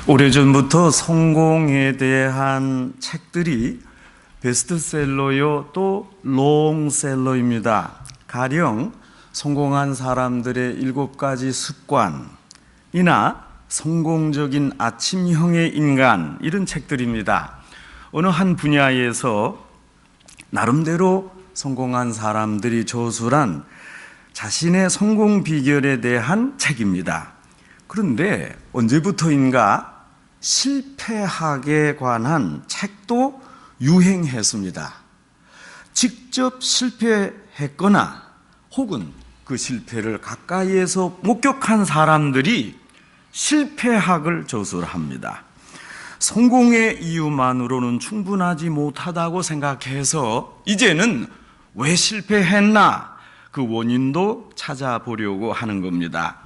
오래전부터 성공에 대한 책들이 베스트셀러요 또 롱셀러입니다. 가령 성공한 사람들의 7가지 습관이나 성공적인 아침형의 인간, 이런 책들입니다. 어느 한 분야에서 나름대로 성공한 사람들이 저술한 자신의 성공 비결에 대한 책입니다. 그런데 언제부터인가 실패학에 관한 책도 유행했습니다. 직접 실패했거나 혹은 그 실패를 가까이에서 목격한 사람들이 실패학을 저술합니다. 성공의 이유만으로는 충분하지 못하다고 생각해서 이제는 왜 실패했나 그 원인도 찾아보려고 하는 겁니다.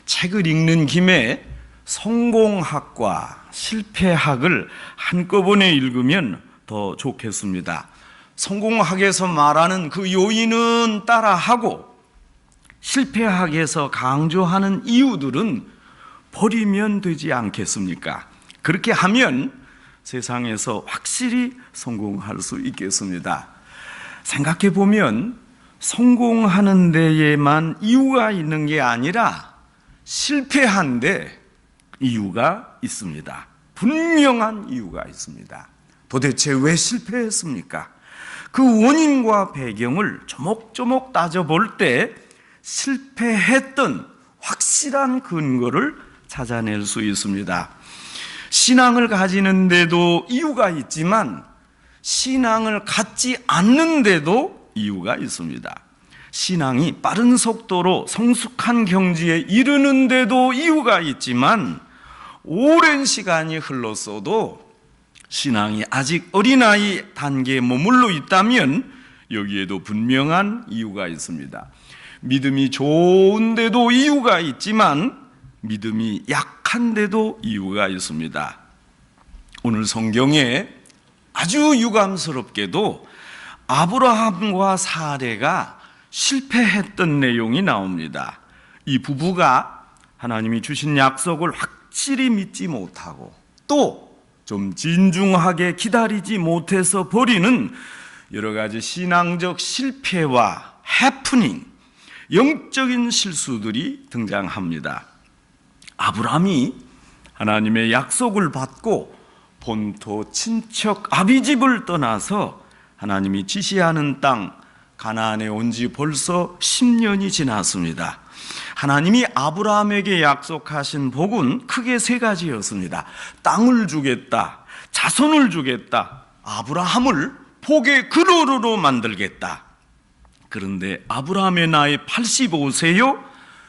책을 읽는 김에 성공학과 실패학을 한꺼번에 읽으면 더 좋겠습니다. 성공학에서 말하는 그 요인은 따라하고 실패학에서 강조하는 이유들은 버리면 되지 않겠습니까? 그렇게 하면 세상에서 확실히 성공할 수 있겠습니다. 생각해 보면 성공하는 데에만 이유가 있는 게 아니라 실패한 데 이유가 있습니다. 분명한 이유가 있습니다. 도대체 왜 실패했습니까? 그 원인과 배경을 조목조목 따져볼 때 실패했던 확실한 근거를 찾아낼 수 있습니다. 신앙을 가지는데도 이유가 있지만 신앙을 갖지 않는데도 이유가 있습니다. 신앙이 빠른 속도로 성숙한 경지에 이르는데도 이유가 있지만 오랜 시간이 흘렀어도 신앙이 아직 어린아이 단계에 머물러 있다면 여기에도 분명한 이유가 있습니다. 믿음이 좋은데도 이유가 있지만 믿음이 약한데도 이유가 있습니다. 오늘 성경에 아주 유감스럽게도 아브라함과 사레가 실패했던 내용이 나옵니다. 이 부부가 하나님이 주신 약속을 확실히 믿지 못하고 또 좀 진중하게 기다리지 못해서 벌이는 여러 가지 신앙적 실패와 해프닝, 영적인 실수들이 등장합니다. 아브라함이 하나님의 약속을 받고 본토 친척 아비집을 떠나서 하나님이 지시하는 땅 가나안에 온 지 벌써 10년이 지났습니다. 하나님이 아브라함에게 약속하신 복은 크게 3가지였습니다. 땅을 주겠다, 자손을 주겠다, 아브라함을 복의 그루로 만들겠다. 그런데 아브라함의 나이 85세요,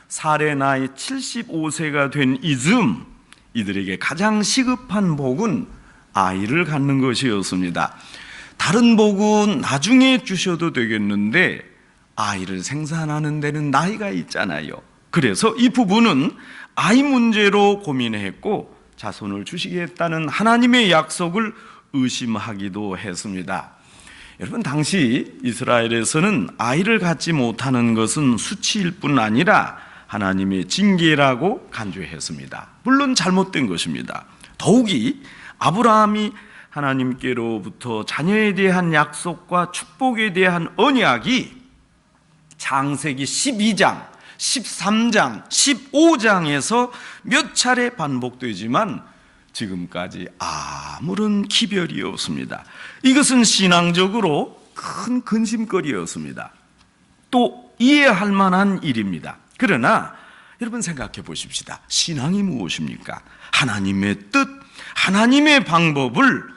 사레 나이 75세가 된 이즈음, 이들에게 가장 시급한 복은 아이를 갖는 것이었습니다. 다른 복은 나중에 주셔도 되겠는데 아이를 생산하는 데는 나이가 있잖아요. 그래서 이 부부는 아이 문제로 고민했고 자손을 주시겠다는 하나님의 약속을 의심하기도 했습니다. 여러분, 당시 이스라엘에서는 아이를 갖지 못하는 것은 수치일 뿐 아니라 하나님의 징계라고 간주했습니다. 물론 잘못된 것입니다. 더욱이 아브라함이 하나님께로부터 자녀에 대한 약속과 축복에 대한 언약이 창세기 12장, 13장, 15장에서 몇 차례 반복되지만 지금까지 아무런 기별이 없습니다. 이것은 신앙적으로 큰 근심거리였습니다. 또 이해할 만한 일입니다. 그러나 여러분 생각해 보십시다. 신앙이 무엇입니까? 하나님의 뜻, 하나님의 방법을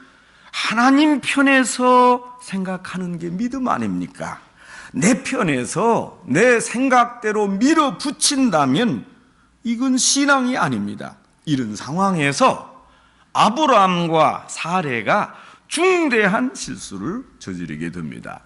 하나님 편에서 생각하는 게 믿음 아닙니까? 내 편에서 내 생각대로 밀어붙인다면 이건 신앙이 아닙니다. 이런 상황에서 아브라함과 사레가 중대한 실수를 저지르게 됩니다.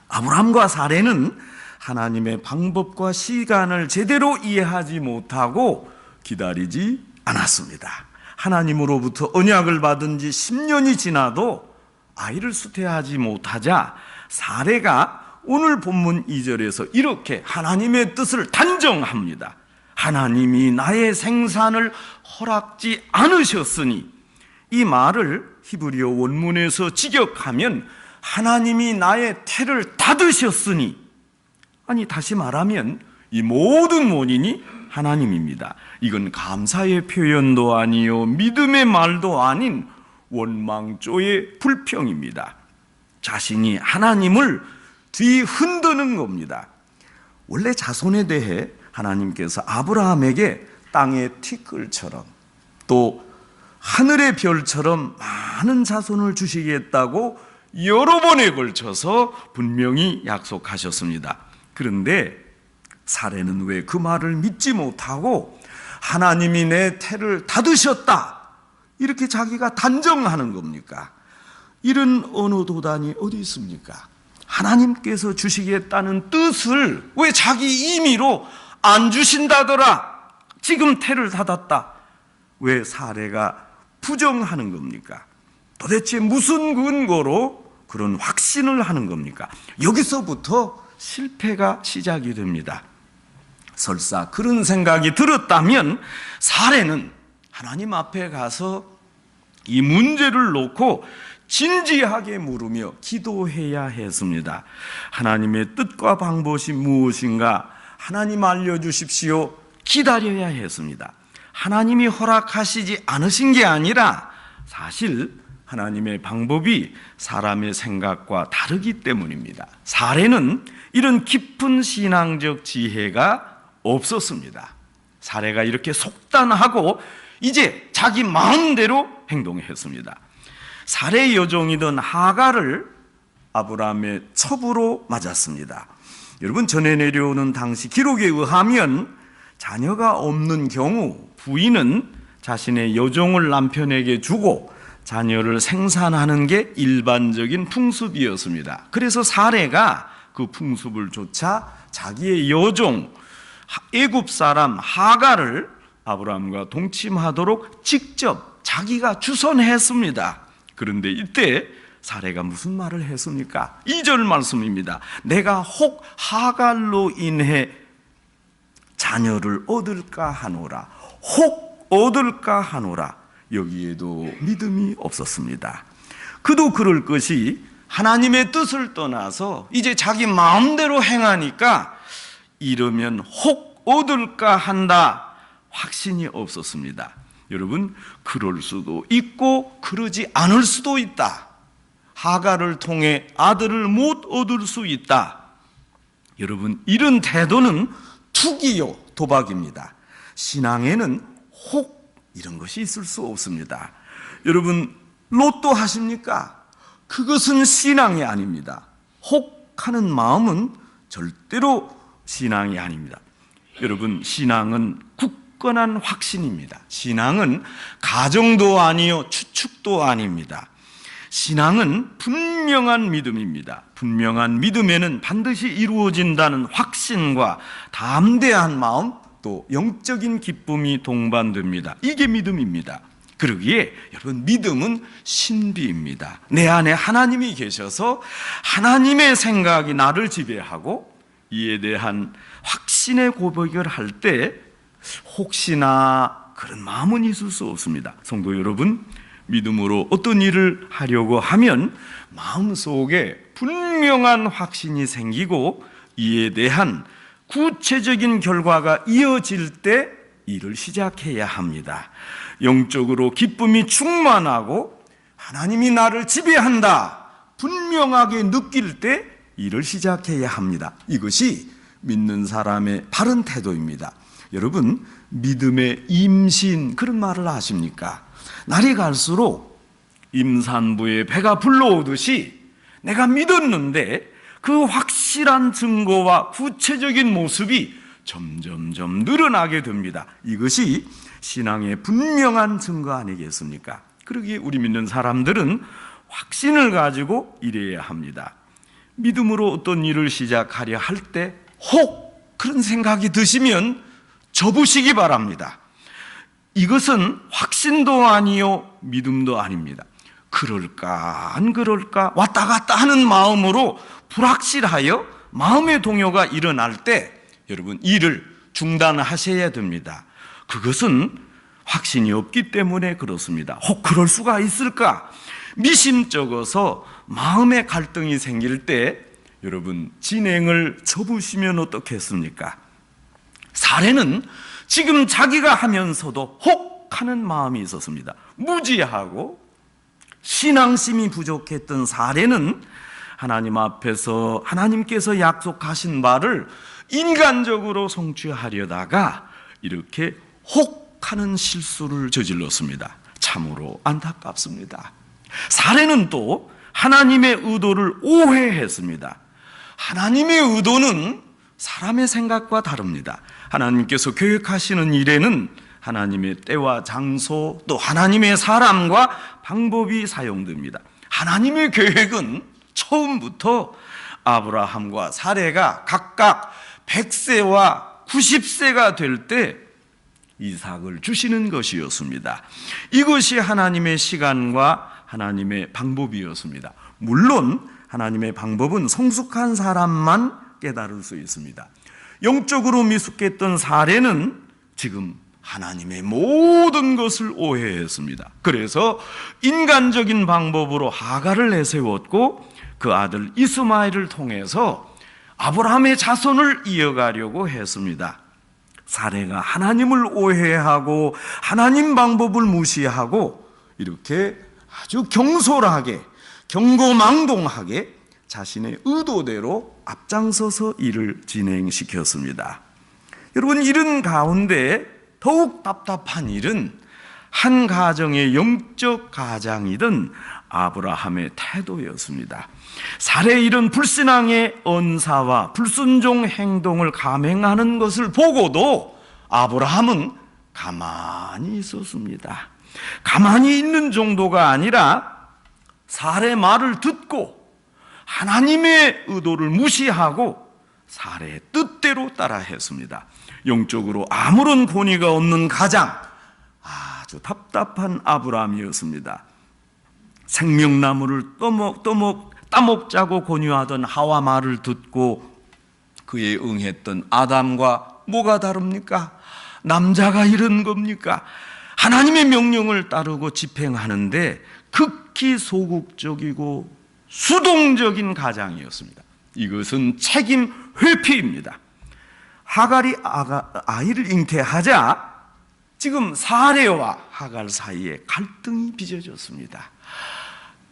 아브라함과 사레는 하나님의 방법과 시간을 제대로 이해하지 못하고 기다리지 않았습니다. 하나님으로부터 언약을 받은 지 10년이 지나도 아이를 수태하지 못하자 사레가 오늘 본문 2절에서 이렇게 하나님의 뜻을 단정합니다. 하나님이 나의 생산을 허락지 않으셨으니, 이 말을 히브리어 원문에서 직역하면 하나님이 나의 태를 닫으셨으니, 아니 다시 말하면 이 모든 원인이 하나님입니다. 이건 감사의 표현도 아니요 믿음의 말도 아닌 원망조의 불평입니다. 자신이 하나님을 뒤흔드는 겁니다. 원래 자손에 대해 하나님께서 아브라함에게 땅의 티끌처럼 또 하늘의 별처럼 많은 자손을 주시겠다고 여러 번에 걸쳐서 분명히 약속하셨습니다. 그런데 사례는 왜 그 말을 믿지 못하고 하나님이 내 태를 닫으셨다 이렇게 자기가 단정하는 겁니까? 이런 언어 도단이 어디 있습니까? 하나님께서 주시겠다는 뜻을 왜 자기 임의로 안 주신다더라, 지금 태를 닫았다, 왜 사례가 부정하는 겁니까? 도대체 무슨 근거로 그런 확신을 하는 겁니까? 여기서부터 실패가 시작이 됩니다. 설사 그런 생각이 들었다면 사례는 하나님 앞에 가서 이 문제를 놓고 진지하게 물으며 기도해야 했습니다. 하나님의 뜻과 방법이 무엇인가 하나님 알려주십시오. 기다려야 했습니다. 하나님이 허락하시지 않으신 게 아니라 사실 하나님의 방법이 사람의 생각과 다르기 때문입니다. 사례는 이런 깊은 신앙적 지혜가 없었습니다. 사례가 이렇게 속단하고 이제 자기 마음대로 행동했습니다. 사례의 여종이던 하갈을 아브라함의 첩으로 맞았습니다. 여러분, 전해 내려오는 당시 기록에 의하면 자녀가 없는 경우 부인은 자신의 여종을 남편에게 주고 자녀를 생산하는 게 일반적인 풍습이었습니다. 그래서 사례가 그 풍습을 좇아 자기의 여종 애굽 사람 하갈을 아브라함과 동침하도록 직접 자기가 주선했습니다. 그런데 이때 사례가 무슨 말을 했습니까? 2절 말씀입니다. 내가 혹 하갈로 인해 자녀를 얻을까 하노라. 혹 얻을까 하노라. 여기에도 믿음이 없었습니다. 그도 그럴 것이 하나님의 뜻을 떠나서 이제 자기 마음대로 행하니까 이러면 혹 얻을까 한다, 확신이 없었습니다. 여러분, 그럴 수도 있고 그러지 않을 수도 있다. 하갈을 통해 아들을 못 얻을 수 있다. 여러분, 이런 태도는 투기요 도박입니다. 신앙에는 혹 이런 것이 있을 수 없습니다. 여러분, 로또 하십니까? 그것은 신앙이 아닙니다. 혹하는 마음은 절대로 신앙이 아닙니다. 여러분, 신앙은 굳건한 확신입니다. 신앙은 가정도 아니요 추측도 아닙니다. 신앙은 분명한 믿음입니다. 분명한 믿음에는 반드시 이루어진다는 확신과 담대한 마음, 또 영적인 기쁨이 동반됩니다. 이게 믿음입니다. 그러기에 여러분, 믿음은 신비입니다. 내 안에 하나님이 계셔서 하나님의 생각이 나를 지배하고 이에 대한 확신의 고백을 할 때 혹시나 그런 마음은 있을 수 없습니다. 성도 여러분, 믿음으로 어떤 일을 하려고 하면 마음속에 분명한 확신이 생기고 이에 대한 구체적인 결과가 이어질 때 일을 시작해야 합니다. 영적으로 기쁨이 충만하고 하나님이 나를 지배한다 분명하게 느낄 때 일을 시작해야 합니다. 이것이 믿는 사람의 바른 태도입니다. 여러분, 믿음의 임신, 그런 말을 아십니까? 날이 갈수록 임산부의 배가 불러오듯이 내가 믿었는데 그 확실한 증거와 구체적인 모습이 점점점 늘어나게 됩니다. 이것이 신앙의 분명한 증거 아니겠습니까? 그러기에 우리 믿는 사람들은 확신을 가지고 일해야 합니다. 믿음으로 어떤 일을 시작하려 할 때 혹 그런 생각이 드시면 접으시기 바랍니다. 이것은 확신도 아니요 믿음도 아닙니다. 그럴까 안 그럴까 왔다 갔다 하는 마음으로 불확실하여 마음의 동요가 일어날 때 여러분, 일을 중단하셔야 됩니다. 그것은 확신이 없기 때문에 그렇습니다. 혹 그럴 수가 있을까? 미심쩍어서 마음의 갈등이 생길 때 여러분 진행을 접으시면 어떻겠습니까? 사례는 지금 자기가 하면서도 혹 하는 마음이 있었습니다. 무지하고 신앙심이 부족했던 사례는 하나님 앞에서 하나님께서 약속하신 바를 인간적으로 성취하려다가 이렇게 혹하는 실수를 저질렀습니다. 참으로 안타깝습니다. 사례는 또 하나님의 의도를 오해했습니다. 하나님의 의도는 사람의 생각과 다릅니다. 하나님께서 계획하시는 일에는 하나님의 때와 장소 또 하나님의 사람과 방법이 사용됩니다. 하나님의 계획은 처음부터 아브라함과 사레가 각각 100세와 90세가 될 때 이삭을 주시는 것이었습니다. 이것이 하나님의 시간과 하나님의 방법이었습니다. 물론 하나님의 방법은 성숙한 사람만 깨달을 수 있습니다. 영적으로 미숙했던 사례는 지금 하나님의 모든 것을 오해했습니다. 그래서 인간적인 방법으로 하갈을 내세웠고 그 아들 이스마엘을 통해서 아브라함의 자손을 이어가려고 했습니다. 사례가 하나님을 오해하고 하나님 방법을 무시하고 이렇게 아주 경솔하게 경고망동하게 자신의 의도대로 앞장서서 일을 진행시켰습니다. 여러분, 이런 가운데 더욱 답답한 일은 한 가정의 영적 가장이던 아브라함의 태도였습니다. 사례의 이런 불신앙의 언사와 불순종 행동을 감행하는 것을 보고도 아브라함은 가만히 있었습니다. 가만히 있는 정도가 아니라 사례 말을 듣고 하나님의 의도를 무시하고 사례의 뜻대로 따라 했습니다. 영적으로 아무런 권위가 없는 가장, 아주 답답한 아브라함이었습니다. 생명나무를 따먹자고 권유하던 하와 말을 듣고 그에 응했던 아담과 뭐가 다릅니까? 남자가 이런 겁니까? 하나님의 명령을 따르고 집행하는데 극히 소극적이고 수동적인 가장이었습니다. 이것은 책임 회피입니다. 하갈이 아이를 잉태하자 지금 사레와 하갈 사이에 갈등이 빚어졌습니다.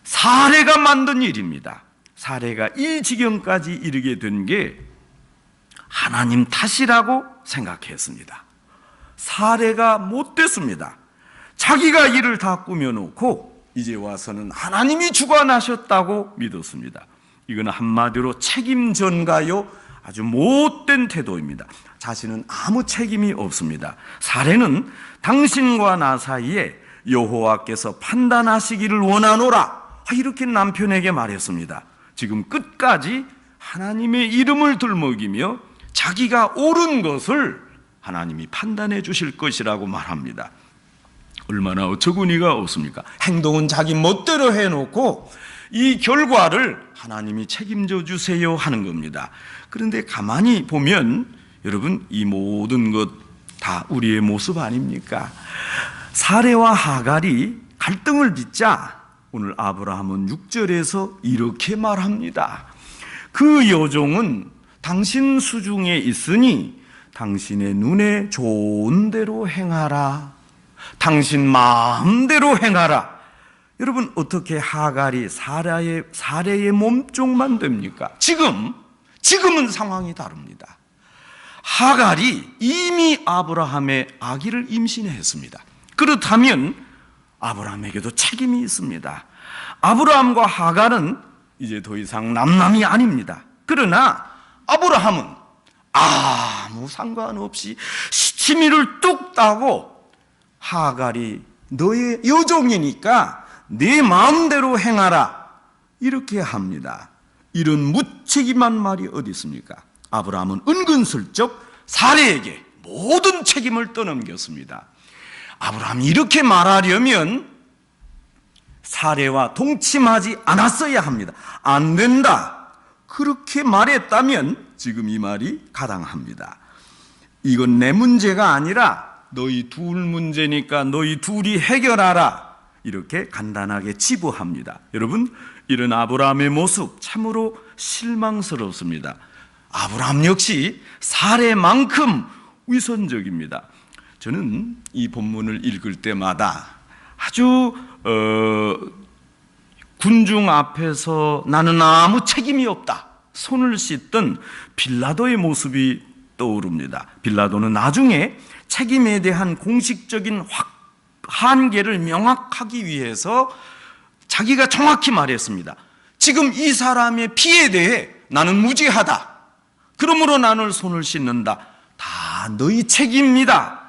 사레가 만든 일입니다. 사레가 이 지경까지 이르게 된 게 하나님 탓이라고 생각했습니다. 사레가 못됐습니다. 자기가 일을 다 꾸며놓고 이제 와서는 하나님이 주관하셨다고 믿었습니다. 이건 한마디로 책임 전가요, 아주 못된 태도입니다. 자신은 아무 책임이 없습니다. 사례는 당신과 나 사이에 여호와께서 판단하시기를 원하노라, 이렇게 남편에게 말했습니다. 지금 끝까지 하나님의 이름을 들먹이며 자기가 옳은 것을 하나님이 판단해 주실 것이라고 말합니다. 얼마나 어처구니가 없습니까? 행동은 자기 멋대로 해놓고 이 결과를 하나님이 책임져 주세요 하는 겁니다. 그런데 가만히 보면 여러분, 이 모든 것 다 우리의 모습 아닙니까? 사레와 하갈이 갈등을 빚자 오늘 아브라함은 6절에서 이렇게 말합니다. 그 여종은 당신 수중에 있으니 당신의 눈에 좋은 대로 행하라. 당신 마음대로 행하라. 여러분, 어떻게 하갈이 사레의 몸종만 됩니까? 지금은 상황이 다릅니다. 하갈이 이미 아브라함의 아기를 임신했습니다. 그렇다면 아브라함에게도 책임이 있습니다. 아브라함과 하갈은 이제 더 이상 남남이 아닙니다. 그러나 아브라함은 아무 상관없이 시치미를 뚝 따고 하갈이 너의 여종이니까 네 마음대로 행하라, 이렇게 합니다. 이런 무책임한 말이 어디 있습니까? 아브라함은 은근슬쩍 사레에게 모든 책임을 떠넘겼습니다. 아브라함이 이렇게 말하려면 사레와 동침하지 않았어야 합니다. 안 된다, 그렇게 말했다면 지금 이 말이 가당합니다. 이건 내 문제가 아니라 너희 둘 문제니까 너희 둘이 해결하라. 이렇게 간단하게 치부합니다. 여러분, 이런 아브라함의 모습 참으로 실망스럽습니다. 아브라함 역시 사례만큼 위선적입니다. 저는 이 본문을 읽을 때마다 아주 군중 앞에서 나는 아무 책임이 없다 손을 씻던 빌라도의 모습이 떠오릅니다. 빌라도는 나중에 책임에 대한 공식적인 한계를 명확하기 위해서 자기가 정확히 말했습니다. 지금 이 사람의 피에 대해 나는 무죄하다. 그러므로 나는 손을 씻는다. 다 너희 책임이다.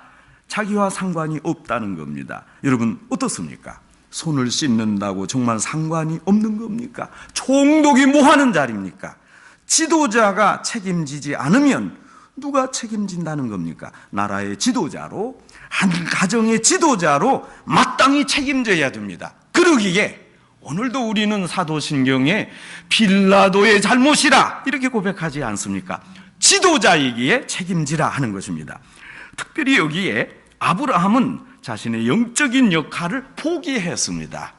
자기와 상관이 없다는 겁니다. 여러분 어떻습니까? 손을 씻는다고 정말 상관이 없는 겁니까? 총독이 뭐 하는 자리입니까? 지도자가 책임지지 않으면 누가 책임진다는 겁니까? 나라의 지도자로, 한 가정의 지도자로 마땅히 책임져야 됩니다. 그러기에 오늘도 우리는 사도신경에 빌라도의 잘못이라 이렇게 고백하지 않습니까? 지도자이기에 책임지라 하는 것입니다. 특별히 여기에 아브라함은 자신의 영적인 역할을 포기했습니다.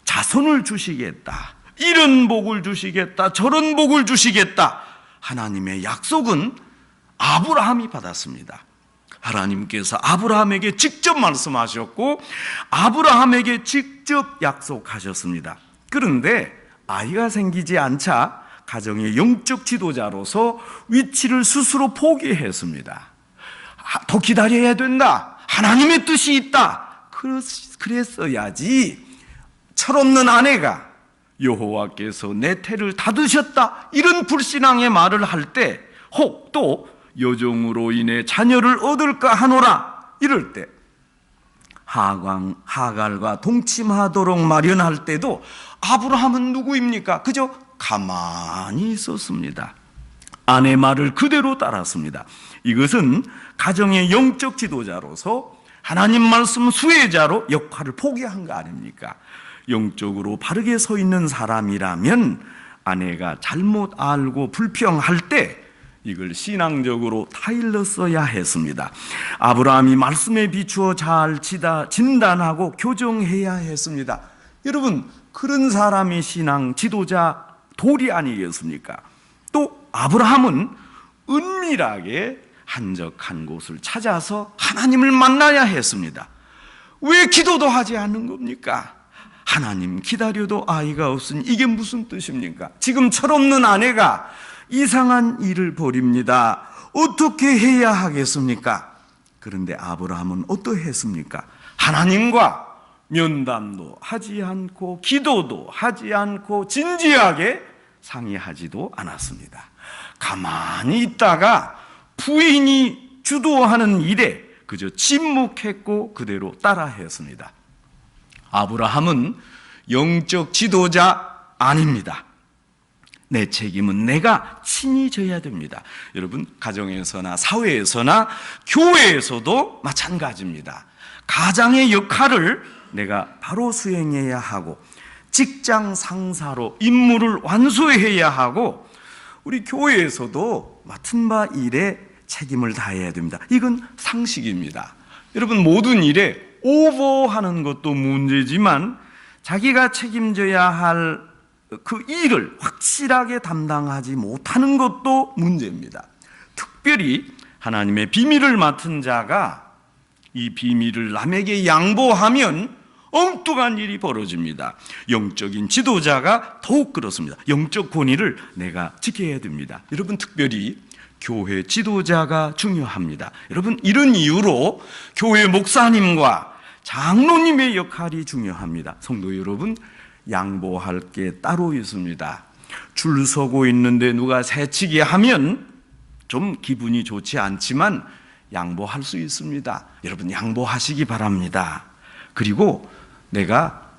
자손을 주시겠다, 이런 복을 주시겠다, 저런 복을 주시겠다, 하나님의 약속은 아브라함이 받았습니다. 하나님께서 아브라함에게 직접 말씀하셨고 아브라함에게 직접 약속하셨습니다. 그런데 아이가 생기지 않자 가정의 영적 지도자로서 위치를 스스로 포기했습니다. 더 기다려야 된다, 하나님의 뜻이 있다, 그랬어야지 철없는 아내가 여호와께서 내 태를 닫으셨다 이런 불신앙의 말을 할 때, 혹 또 여종으로 인해 자녀를 얻을까 하노라 이럴 때, 하갈과 동침하도록 마련할 때도 아브라함은 누구입니까? 그저 가만히 있었습니다. 아내 말을 그대로 따랐습니다. 이것은 가정의 영적 지도자로서 하나님 말씀 수혜자로 역할을 포기한 거 아닙니까? 영적으로 바르게 서 있는 사람이라면 아내가 잘못 알고 불평할 때 이걸 신앙적으로 타일렀어야 했습니다. 아브라함이 말씀에 비추어 잘 진단하고 교정해야 했습니다. 여러분, 그런 사람이 신앙 지도자 도리 아니겠습니까? 또 아브라함은 은밀하게 한적한 곳을 찾아서 하나님을 만나야 했습니다. 왜 기도도 하지 않는 겁니까? 하나님 기다려도 아이가 없으니 이게 무슨 뜻입니까? 지금 철없는 아내가 이상한 일을 벌입니다. 어떻게 해야 하겠습니까? 그런데 아브라함은 어떠했습니까? 하나님과 면담도 하지 않고 기도도 하지 않고 진지하게 상의하지도 않았습니다. 가만히 있다가 부인이 주도하는 일에 그저 침묵했고 그대로 따라했습니다. 아브라함은 영적 지도자 아닙니다. 내 책임은 내가 친히 져야 됩니다. 여러분, 가정에서나 사회에서나 교회에서도 마찬가지입니다. 가장의 역할을 내가 바로 수행해야 하고, 직장 상사로 임무를 완수해야 하고, 우리 교회에서도 맡은 바 일에 책임을 다해야 됩니다. 이건 상식입니다. 여러분, 모든 일에 오버하는 것도 문제지만 자기가 책임져야 할 그 일을 확실하게 담당하지 못하는 것도 문제입니다. 특별히 하나님의 비밀을 맡은 자가 이 비밀을 남에게 양보하면 엉뚱한 일이 벌어집니다. 영적인 지도자가 더욱 그렇습니다. 영적 권위를 내가 지켜야 됩니다. 여러분, 특별히 교회 지도자가 중요합니다. 여러분, 이런 이유로 교회 목사님과 장로님의 역할이 중요합니다. 성도 여러분, 양보할 게 따로 있습니다. 줄 서고 있는데 누가 새치기 하면 좀 기분이 좋지 않지만 양보할 수 있습니다. 여러분, 양보하시기 바랍니다. 그리고 내가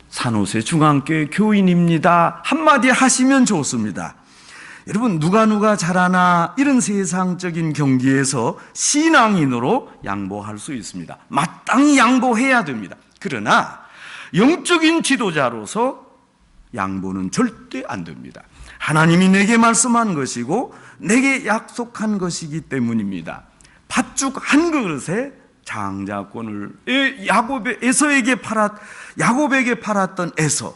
산호세 중앙교회 교인입니다 한마디 하시면 좋습니다. 여러분, 누가 잘하나 이런 세상적인 경기에서 신앙인으로 양보할 수 있습니다. 마땅히 양보해야 됩니다. 그러나 영적인 지도자로서 양보는 절대 안 됩니다. 하나님이 내게 말씀한 것이고 내게 약속한 것이기 때문입니다. 팥죽 한 그릇에 장자권을 야곱에게 팔았던 에서,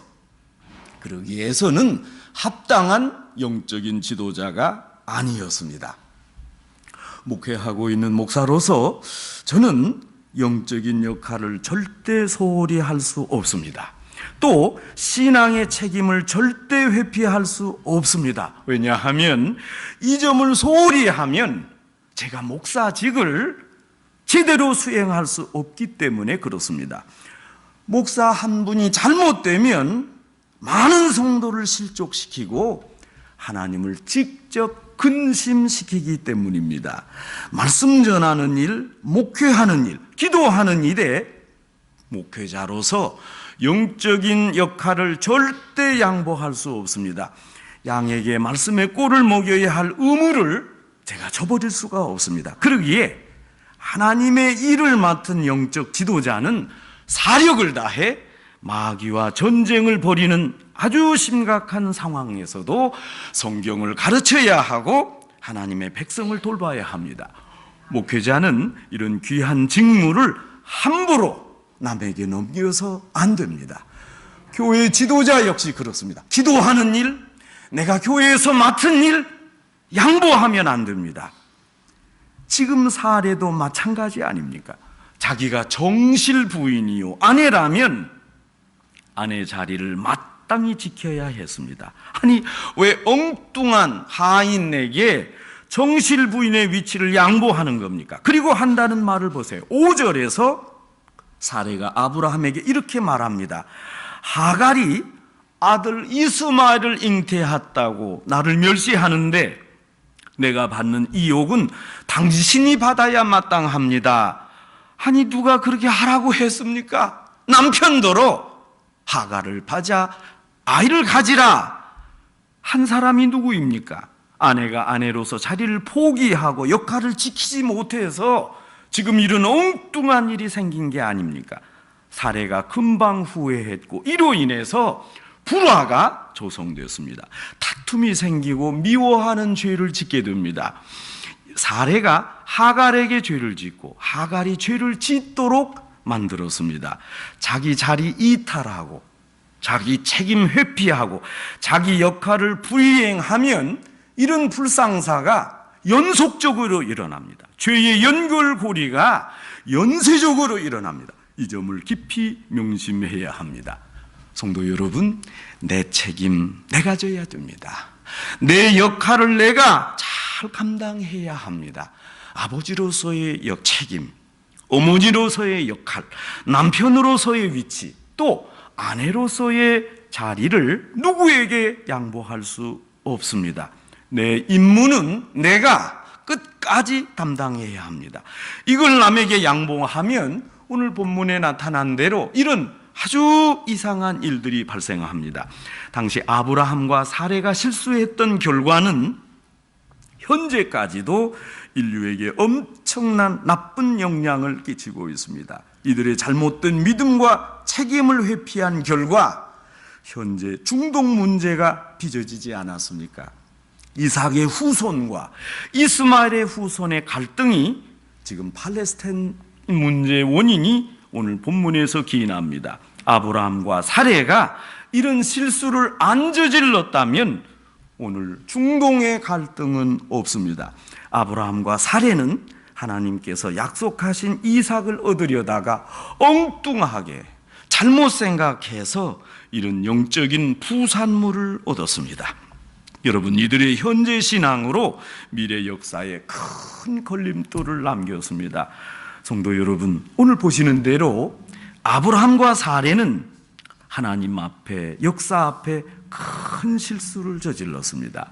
그러기에 에서는 합당한 영적인 지도자가 아니었습니다. 목회하고 있는 목사로서 저는 영적인 역할을 절대 소홀히 할 수 없습니다. 또 신앙의 책임을 절대 회피할 수 없습니다. 왜냐하면 이 점을 소홀히 하면 제가 목사직을 제대로 수행할 수 없기 때문에 그렇습니다. 목사 한 분이 잘못되면 많은 성도를 실족시키고 하나님을 직접 근심시키기 때문입니다. 말씀 전하는 일, 목회하는 일, 기도하는 일에 목회자로서 영적인 역할을 절대 양보할 수 없습니다. 양에게 말씀의 꼴을 먹여야 할 의무를 제가 저버릴 수가 없습니다. 그러기에 하나님의 일을 맡은 영적 지도자는 사력을 다해 마귀와 전쟁을 벌이는 아주 심각한 상황에서도 성경을 가르쳐야 하고 하나님의 백성을 돌봐야 합니다. 목회자는 이런 귀한 직무를 함부로 남에게 넘겨서 안 됩니다. 교회 지도자 역시 그렇습니다. 기도하는 일, 내가 교회에서 맡은 일 양보하면 안 됩니다. 지금 사례도 마찬가지 아닙니까? 자기가 정실 부인이요 아내라면 아내 자리를 마땅히 지켜야 했습니다. 아니 왜 엉뚱한 하인에게 정실 부인의 위치를 양보하는 겁니까? 그리고 한다는 말을 보세요. 5절에서 사례가 아브라함에게 이렇게 말합니다. 하갈이 아들 이스마엘을 잉태했다고 나를 멸시하는데 내가 받는 이 욕은 당신이 받아야 마땅합니다. 아니 누가 그렇게 하라고 했습니까? 남편더러 하갈을 받아 아이를 가지라 한 사람이 누구입니까? 아내가 아내로서 자리를 포기하고 역할을 지키지 못해서 지금 이런 엉뚱한 일이 생긴 게 아닙니까? 사례가 금방 후회했고 이로 인해서 불화가 조성되었습니다. 다툼이 생기고 미워하는 죄를 짓게 됩니다. 사례가 하갈에게 죄를 짓고 하갈이 죄를 짓도록 만들었습니다. 자기 자리 이탈하고 자기 책임 회피하고 자기 역할을 불이행하면 이런 불상사가 연속적으로 일어납니다. 죄의 연결고리가 연쇄적으로 일어납니다. 이 점을 깊이 명심해야 합니다. 성도 여러분, 내 책임 내가 져야 됩니다. 내 역할을 내가 잘 감당해야 합니다. 아버지로서의 책임, 어머니로서의 역할, 남편으로서의 위치, 또 아내로서의 자리를 누구에게 양보할 수 없습니다. 내 임무는 내가 끝까지 담당해야 합니다. 이걸 남에게 양보하면 오늘 본문에 나타난 대로 이런 아주 이상한 일들이 발생합니다. 당시 아브라함과 사레가 실수했던 결과는 현재까지도 인류에게 엄청난 나쁜 영향을 끼치고 있습니다. 이들의 잘못된 믿음과 책임을 회피한 결과 현재 중동 문제가 빚어지지 않았습니까? 이삭의 후손과 이스마엘의 후손의 갈등이 지금 팔레스타인 문제의 원인이 오늘 본문에서 기인합니다. 아브라함과 사레가 이런 실수를 안 저질렀다면 오늘 중동의 갈등은 없습니다. 아브라함과 사레는 하나님께서 약속하신 이삭을 얻으려다가 엉뚱하게 잘못 생각해서 이런 영적인 부산물을 얻었습니다. 여러분, 이들의 현재 신앙으로 미래 역사에 큰 걸림돌을 남겼습니다. 성도 여러분, 오늘 보시는 대로 아브라함과 사레는 하나님 앞에, 역사 앞에 큰 실수를 저질렀습니다.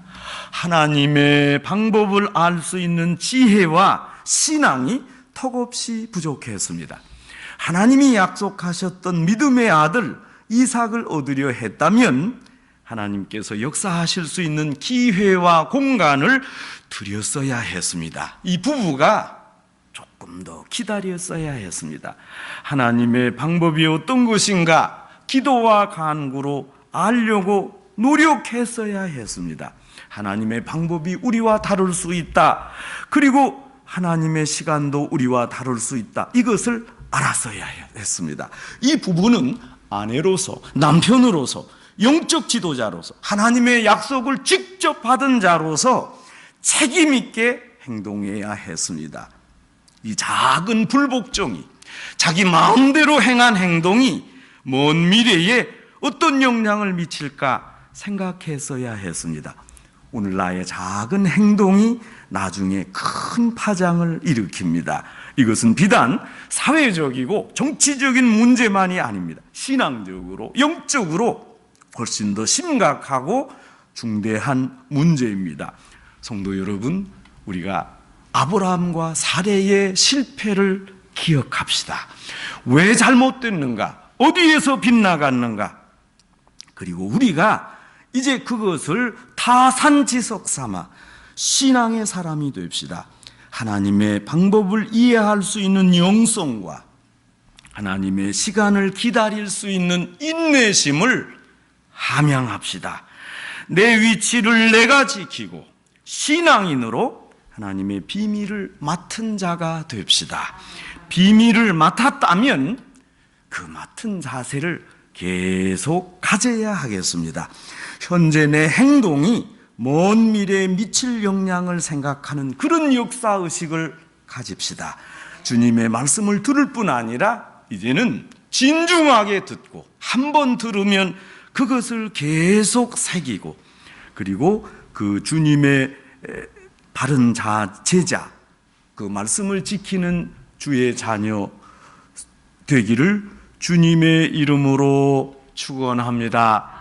하나님의 방법을 알 수 있는 지혜와 신앙이 턱없이 부족했습니다. 하나님이 약속하셨던 믿음의 아들 이삭을 얻으려 했다면 하나님께서 역사하실 수 있는 기회와 공간을 드렸어야 했습니다. 이 부부가 조금 더 기다렸어야 했습니다. 하나님의 방법이 어떤 것인가 기도와 간구로 알려고 노력했어야 했습니다. 하나님의 방법이 우리와 다를 수 있다. 그리고 하나님의 시간도 우리와 다를 수 있다. 이것을 알았어야 했습니다. 이 부부는 아내로서, 남편으로서, 영적 지도자로서, 하나님의 약속을 직접 받은 자로서 책임 있게 행동해야 했습니다. 이 작은 불복종이, 자기 마음대로 행한 행동이 먼 미래에 어떤 영향을 미칠까 생각했어야 했습니다. 오늘 나의 작은 행동이 나중에 큰 파장을 일으킵니다. 이것은 비단 사회적이고 정치적인 문제만이 아닙니다. 신앙적으로, 영적으로 훨씬 더 심각하고 중대한 문제입니다. 성도 여러분, 우리가 아브라함과 사레의 실패를 기억합시다. 왜 잘못됐는가? 어디에서 빗나갔는가? 그리고 우리가 이제 그것을 타산지석 삼아 신앙의 사람이 됩시다. 하나님의 방법을 이해할 수 있는 영성과 하나님의 시간을 기다릴 수 있는 인내심을 함양합시다. 내 위치를 내가 지키고 신앙인으로 하나님의 비밀을 맡은 자가 됩시다. 비밀을 맡았다면 그 맡은 자세를 계속 가져야 하겠습니다. 현재 내 행동이 먼 미래에 미칠 영향을 생각하는 그런 역사의식을 가집시다. 주님의 말씀을 들을 뿐 아니라 이제는 진중하게 듣고 한 번 들으면 그것을 계속 새기고, 그리고 그 주님의 바른 제자, 그 말씀을 지키는 주의 자녀 되기를 주님의 이름으로 축원합니다.